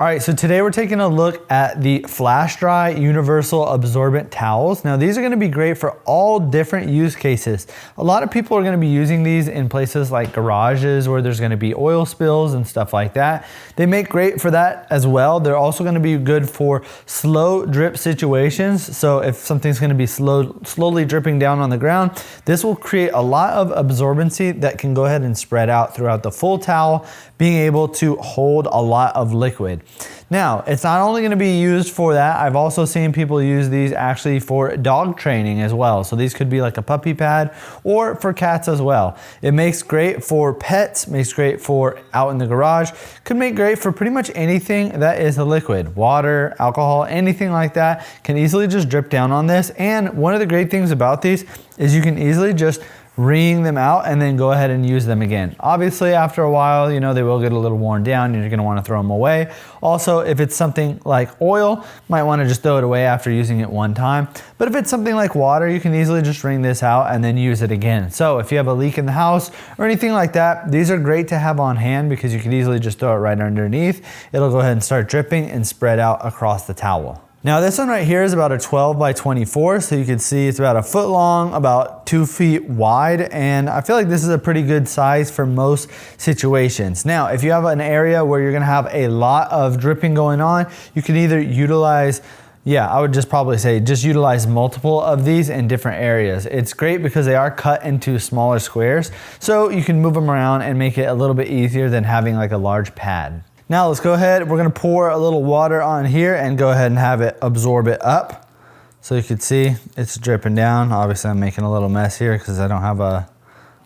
All right, so today we're taking a look at the FLASHDRY Universal Absorbent Towels. Now these are gonna be great for all different use cases. A lot of people are gonna be using these in places like garages where there's gonna be oil spills and stuff like that. They make great for that as well. They're also gonna be good for slow drip situations. So if something's gonna be slowly dripping down on the ground, this will create a lot of absorbency that can go ahead and spread out throughout the full towel, being able to hold a lot of liquid. Now, it's not only going to be used for that, I've also seen people use these actually for dog training as well. So these could be like a puppy pad or for cats as well. It makes great for pets, makes great for out in the garage, could make great for pretty much anything that is a liquid. Water, alcohol, anything like that can easily just drip down on this. And one of the great things about these is you can easily just wring them out and then go ahead and use them again. Obviously, after a while, you know, they will get a little worn down and you're gonna wanna throw them away. Also, if it's something like oil, might wanna just throw it away after using it one time. But if it's something like water, you can easily just wring this out and then use it again. So if you have a leak in the house or anything like that, these are great to have on hand because you can easily just throw it right underneath. It'll go ahead and start dripping and spread out across the towel. Now this one right here is about a 12 by 24, so you can see it's about a foot long, about 2 feet wide, and I feel like this is a pretty good size for most situations. Now, if you have an area where you're gonna have a lot of dripping going on, you can either utilize, I would just probably say just utilize multiple of these in different areas. It's great because they are cut into smaller squares, so you can move them around and make it a little bit easier than having like a large pad. Now let's go ahead, we're gonna pour a little water on here and go ahead and have it absorb it up. So you can see it's dripping down. Obviously I'm making a little mess here because I don't have a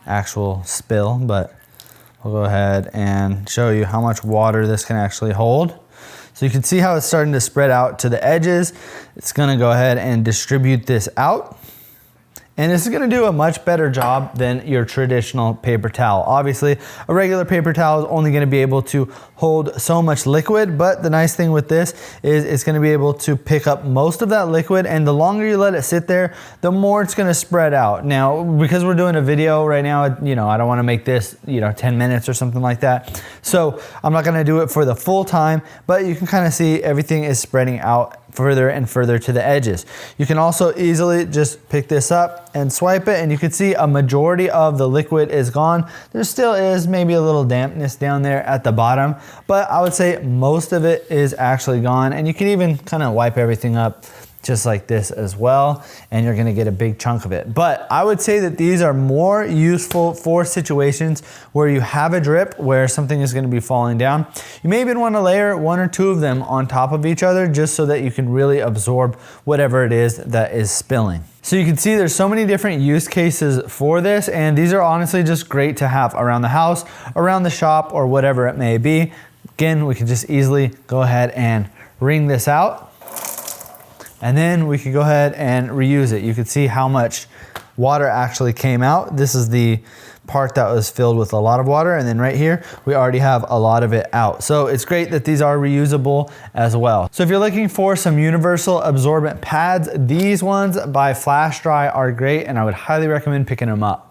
actual spill, but we'll go ahead and show you how much water this can actually hold. So you can see how it's starting to spread out to the edges. It's gonna go ahead and distribute this out. And this is gonna do a much better job than your traditional paper towel. Obviously, a regular paper towel is only gonna be able to hold so much liquid, but the nice thing with this is it's gonna be able to pick up most of that liquid, and the longer you let it sit there, the more it's gonna spread out. Now, because we're doing a video right now, you know, I don't wanna make this, 10 minutes or something like that. So I'm not gonna do it for the full time, but you can kind of see everything is spreading out further and further to the edges. You can also easily just pick this up and swipe it, and you can see a majority of the liquid is gone. There still is maybe a little dampness down there at the bottom, but I would say most of it is actually gone, and you can even kind of wipe everything up just like this as well, and you're gonna get a big chunk of it. But I would say that these are more useful for situations where you have a drip, where something is gonna be falling down. You may even wanna layer 1 or 2 of them on top of each other just so that you can really absorb whatever it is that is spilling. So you can see there's so many different use cases for this, and these are honestly just great to have around the house, around the shop, or whatever it may be. Again, we can just easily go ahead and wring this out, and then we can go ahead and reuse it. You can see how much water actually came out. This is the part that was filled with a lot of water, and then right here we already have a lot of it out. So it's great that these are reusable as well. So if you're looking for some universal absorbent pads, these ones by FLASHDRY are great, and I would highly recommend picking them up.